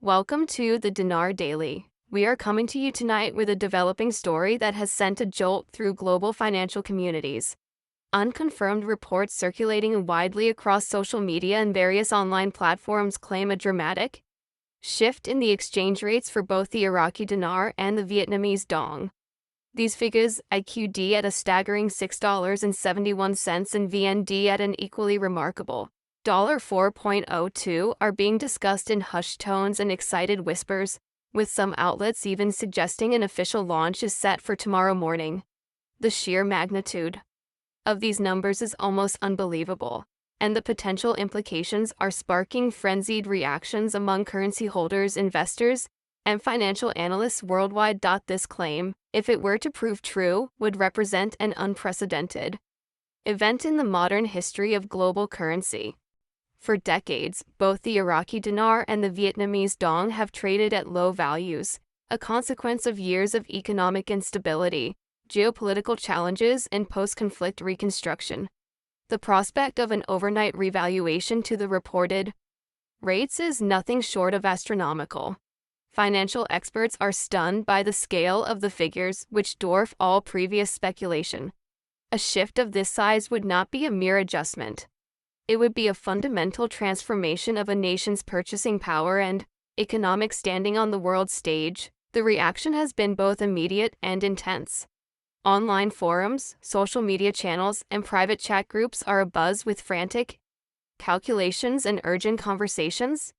Welcome to the Dinar Daily. We are coming to you tonight with a developing story that has sent a jolt through global financial communities. Unconfirmed reports circulating widely across social media and various online platforms claim a dramatic shift in the exchange rates for both the Iraqi dinar and the Vietnamese dong. These figures, IQD at a staggering $6.71 and VND at an equally remarkable $4.02, are being discussed in hushed tones and excited whispers, with some outlets even suggesting an official launch is set for tomorrow morning. The sheer magnitude of these numbers is almost unbelievable, and the potential implications are sparking frenzied reactions among currency holders, investors, and financial analysts worldwide. This claim, if it were to prove true, would represent an unprecedented event in the modern history of global currency. For decades, both the Iraqi dinar and the Vietnamese dong have traded at low values, a consequence of years of economic instability, geopolitical challenges, and post-conflict reconstruction. The prospect of an overnight revaluation to the reported rates is nothing short of astronomical. Financial experts are stunned by the scale of the figures, which dwarf all previous speculation. A shift of this size would not be a mere adjustment. It would be a fundamental transformation of a nation's purchasing power and economic standing on the world stage. The reaction has been both immediate and intense. Online forums, social media channels, and private chat groups are abuzz with frantic calculations and urgent conversations.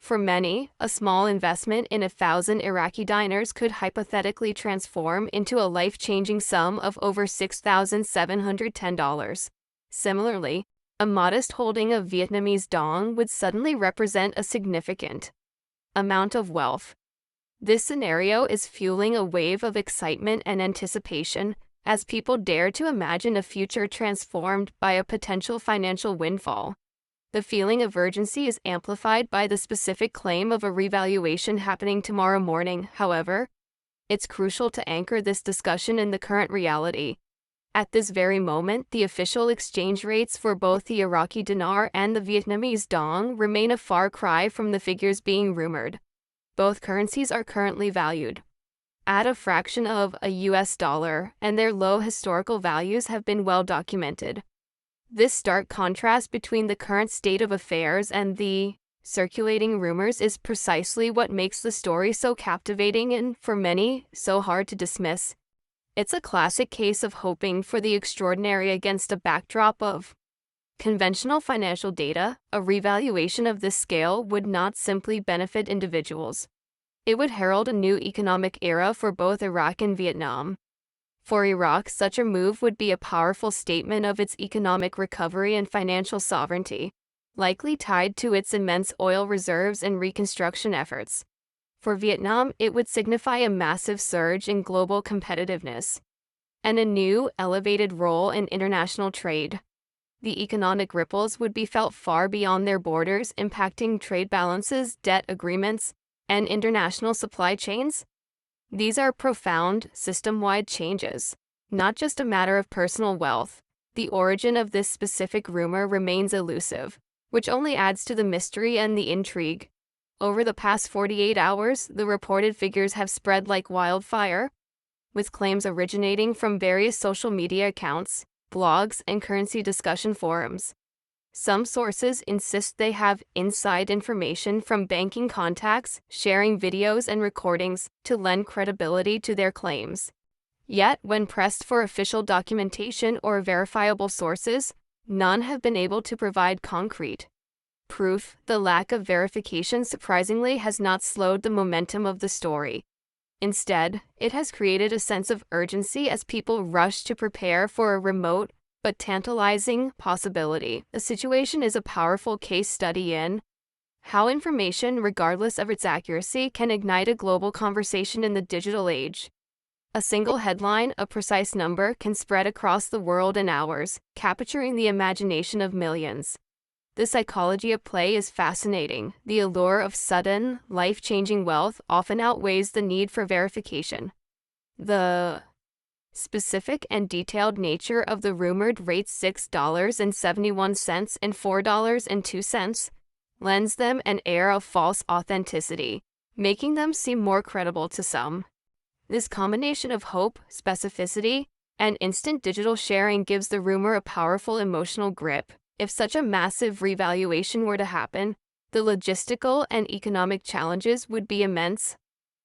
For many, a small investment in 1,000 Iraqi dinars could hypothetically transform into a life-changing sum of over $6,710. Similarly, a modest holding of Vietnamese dong would suddenly represent a significant amount of wealth. This scenario is fueling a wave of excitement and anticipation as people dare to imagine a future transformed by a potential financial windfall. The feeling of urgency is amplified by the specific claim of a revaluation happening tomorrow morning. However, it's crucial to anchor this discussion in the current reality. At this very moment, the official exchange rates for both the Iraqi dinar and the Vietnamese dong remain a far cry from the figures being rumored. Both currencies are currently valued at a fraction of a US dollar, and their low historical values have been well documented. This stark contrast between the current state of affairs and the circulating rumors is precisely what makes the story so captivating and, for many, so hard to dismiss. It's a classic case of hoping for the extraordinary against a backdrop of conventional financial data. A revaluation of this scale would not simply benefit individuals. It would herald a new economic era for both Iraq and Vietnam. For Iraq, such a move would be a powerful statement of its economic recovery and financial sovereignty, likely tied to its immense oil reserves and reconstruction efforts. For Vietnam, it would signify a massive surge in global competitiveness and a new, elevated role in international trade. The economic ripples would be felt far beyond their borders, impacting trade balances, debt agreements, and international supply chains. These are profound, system-wide changes, not just a matter of personal wealth. The origin of this specific rumor remains elusive, which only adds to the mystery and the intrigue. Over the past 48 hours, the reported figures have spread like wildfire, with claims originating from various social media accounts, blogs, and currency discussion forums. Some sources insist they have inside information from banking contacts, sharing videos and recordings to lend credibility to their claims. Yet, when pressed for official documentation or verifiable sources, none have been able to provide concrete proof. The lack of verification, surprisingly, has not slowed the momentum of the story. Instead, it has created a sense of urgency as people rush to prepare for a remote but tantalizing possibility. The situation is a powerful case study in how information, regardless of its accuracy, can ignite a global conversation in the digital age. A single headline, a precise number, can spread across the world in hours, capturing the imagination of millions. The psychology at play is fascinating. The allure of sudden, life-changing wealth often outweighs the need for verification. The specific and detailed nature of the rumored rates $6.71 and $4.02 lends them an air of false authenticity, making them seem more credible to some. This combination of hope, specificity, and instant digital sharing gives the rumor a powerful emotional grip. If such a massive revaluation were to happen, the logistical and economic challenges would be immense.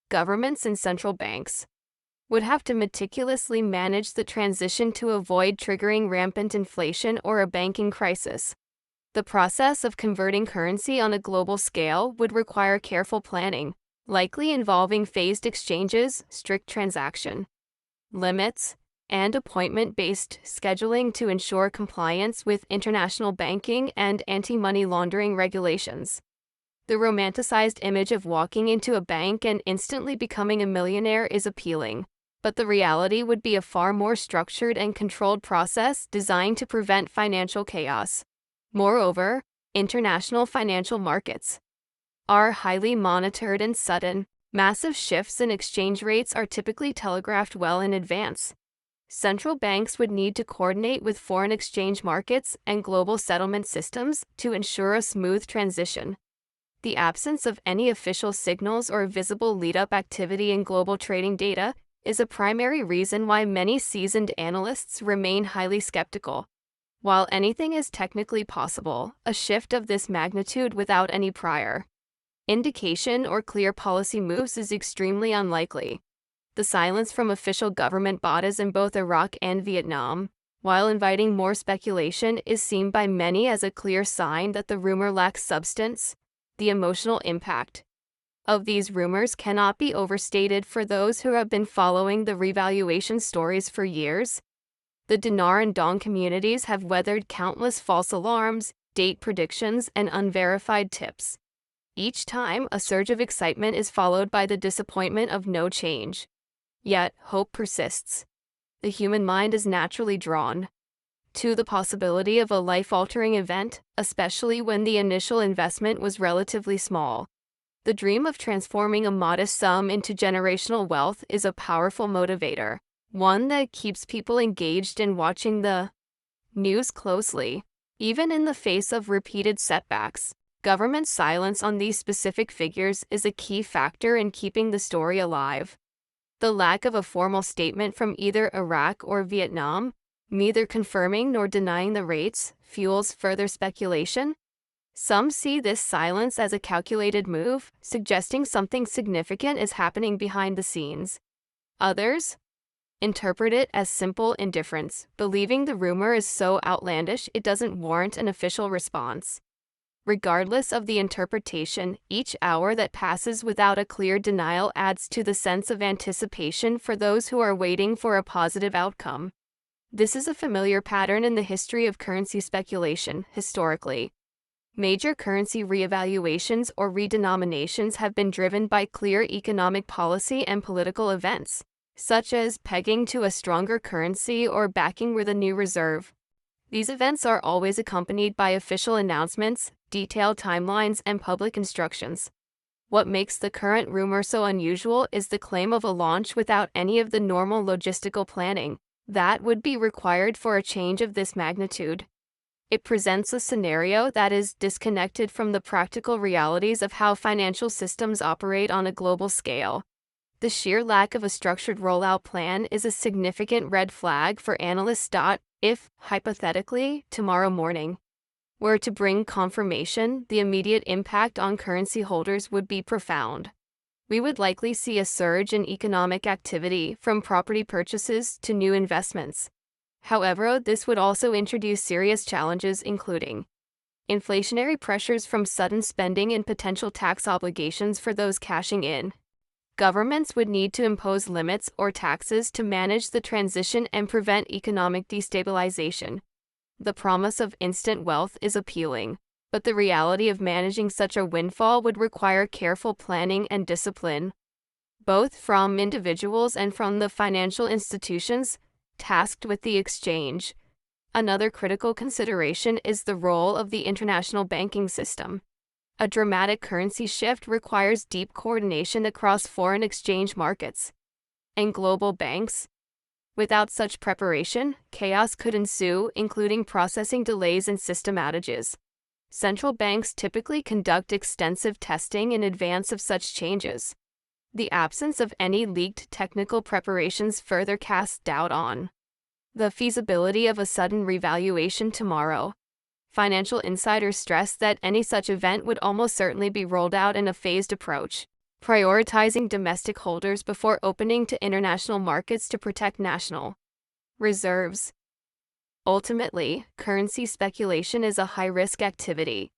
Governments and central banks would have to meticulously manage the transition to avoid triggering rampant inflation or a banking crisis. The process of converting currency on a global scale would require careful planning, likely involving phased exchanges, strict transaction limits, and appointment-based scheduling to ensure compliance with international banking and anti-money laundering regulations. The romanticized image of walking into a bank and instantly becoming a millionaire is appealing, but the reality would be a far more structured and controlled process designed to prevent financial chaos. Moreover, international financial markets are highly monitored and sudden. Massive shifts in exchange rates are typically telegraphed well in advance. Central banks would need to coordinate with foreign exchange markets and global settlement systems to ensure a smooth transition. The absence of any official signals or visible lead-up activity in global trading data is a primary reason why many seasoned analysts remain highly skeptical. While anything is technically possible, a shift of this magnitude without any prior indication or clear policy moves is extremely unlikely. The silence from official government bodies in both Iraq and Vietnam, while inviting more speculation, is seen by many as a clear sign that the rumor lacks substance. The emotional impact of these rumors cannot be overstated for those who have been following the revaluation stories for years. The dinar and dong communities have weathered countless false alarms, date predictions, and unverified tips. Each time, a surge of excitement is followed by the disappointment of no change. Yet, hope persists. The human mind is naturally drawn to the possibility of a life-altering event, especially when the initial investment was relatively small. The dream of transforming a modest sum into generational wealth is a powerful motivator, one that keeps people engaged in watching the news closely. Even in the face of repeated setbacks, government silence on these specific figures is a key factor in keeping the story alive. The lack of a formal statement from either Iraq or Vietnam, neither confirming nor denying the rates, fuels further speculation. Some see this silence as a calculated move, suggesting something significant is happening behind the scenes. Others interpret it as simple indifference, believing the rumor is so outlandish it doesn't warrant an official response. Regardless of the interpretation, each hour that passes without a clear denial adds to the sense of anticipation for those who are waiting for a positive outcome. This is a familiar pattern in the history of currency speculation. Historically, major currency reevaluations or redenominations have been driven by clear economic policy and political events, such as pegging to a stronger currency or backing with a new reserve. These events are always accompanied by official announcements, detailed timelines, and public instructions. What makes the current rumor so unusual is the claim of a launch without any of the normal logistical planning that would be required for a change of this magnitude. It presents a scenario that is disconnected from the practical realities of how financial systems operate on a global scale. The sheer lack of a structured rollout plan is a significant red flag for analysts. If, hypothetically, tomorrow morning were to bring confirmation, the immediate impact on currency holders would be profound. We would likely see a surge in economic activity, from property purchases to new investments. However, this would also introduce serious challenges, including inflationary pressures from sudden spending and potential tax obligations for those cashing in. Governments would need to impose limits or taxes to manage the transition and prevent economic destabilization. The promise of instant wealth is appealing, but the reality of managing such a windfall would require careful planning and discipline, both from individuals and from the financial institutions tasked with the exchange. Another critical consideration is the role of the international banking system. A dramatic currency shift requires deep coordination across foreign exchange markets and global banks. Without such preparation, chaos could ensue, including processing delays and system outages. Central banks typically conduct extensive testing in advance of such changes. The absence of any leaked technical preparations further casts doubt on the feasibility of a sudden revaluation tomorrow. Financial insiders stress that any such event would almost certainly be rolled out in a phased approach, prioritizing domestic holders before opening to international markets to protect national reserves. Ultimately, currency speculation is a high-risk activity.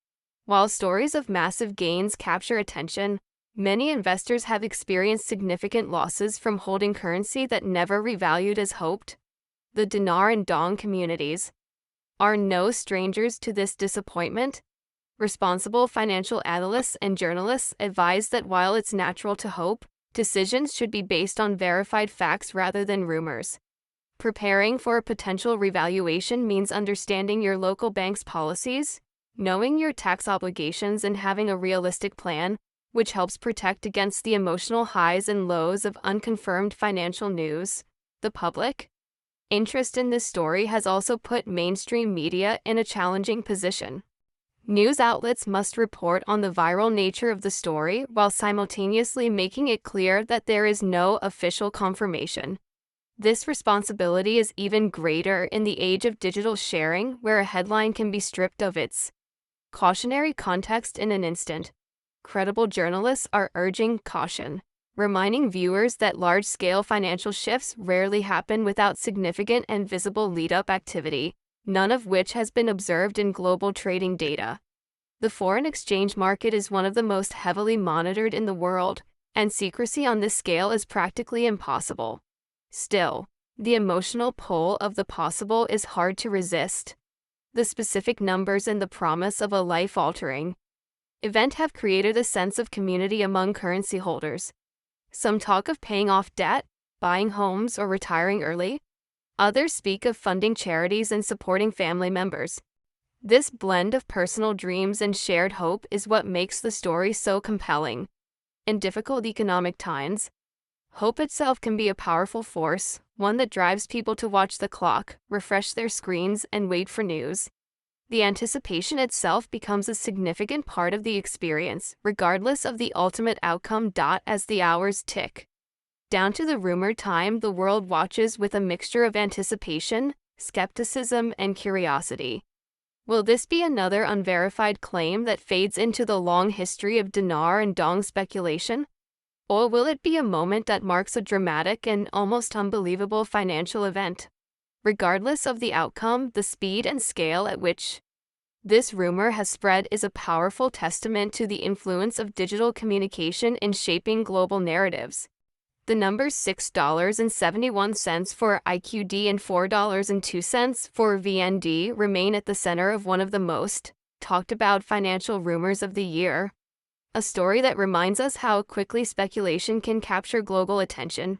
While stories of massive gains capture attention, many investors have experienced significant losses from holding currency that never revalued as hoped. The dinar and dong communities are no strangers to this disappointment. Responsible financial analysts and journalists advise that while it's natural to hope, decisions should be based on verified facts rather than rumors. Preparing for a potential revaluation means understanding your local bank's policies, knowing your tax obligations, and having a realistic plan, which helps protect against the emotional highs and lows of unconfirmed financial news. The public interest in this story has also put mainstream media in a challenging position. News outlets must report on the viral nature of the story while simultaneously making it clear that there is no official confirmation. This responsibility is even greater in the age of digital sharing, where a headline can be stripped of its cautionary context in an instant. Credible journalists are urging caution, reminding viewers that large-scale financial shifts rarely happen without significant and visible lead-up activity, none of which has been observed in global trading data. The foreign exchange market is one of the most heavily monitored in the world, and secrecy on this scale is practically impossible. Still, the emotional pull of the possible is hard to resist. The specific numbers and the promise of a life-altering event have created a sense of community among currency holders. Some talk of paying off debt, buying homes, or retiring early. Others speak of funding charities and supporting family members. This blend of personal dreams and shared hope is what makes the story so compelling. In difficult economic times, hope itself can be a powerful force, one that drives people to watch the clock, refresh their screens, and wait for news. The anticipation itself becomes a significant part of the experience, regardless of the ultimate outcome. As the hours tick down to the rumored time, the world watches with a mixture of anticipation, skepticism, and curiosity. Will this be another unverified claim that fades into the long history of dinar and dong speculation? Or will it be a moment that marks a dramatic and almost unbelievable financial event? Regardless of the outcome, the speed and scale at which this rumor has spread is a powerful testament to the influence of digital communication in shaping global narratives. The numbers $6.71 for IQD and $4.02 for VND remain at the center of one of the most talked about financial rumors of the year. A story that reminds us how quickly speculation can capture global attention.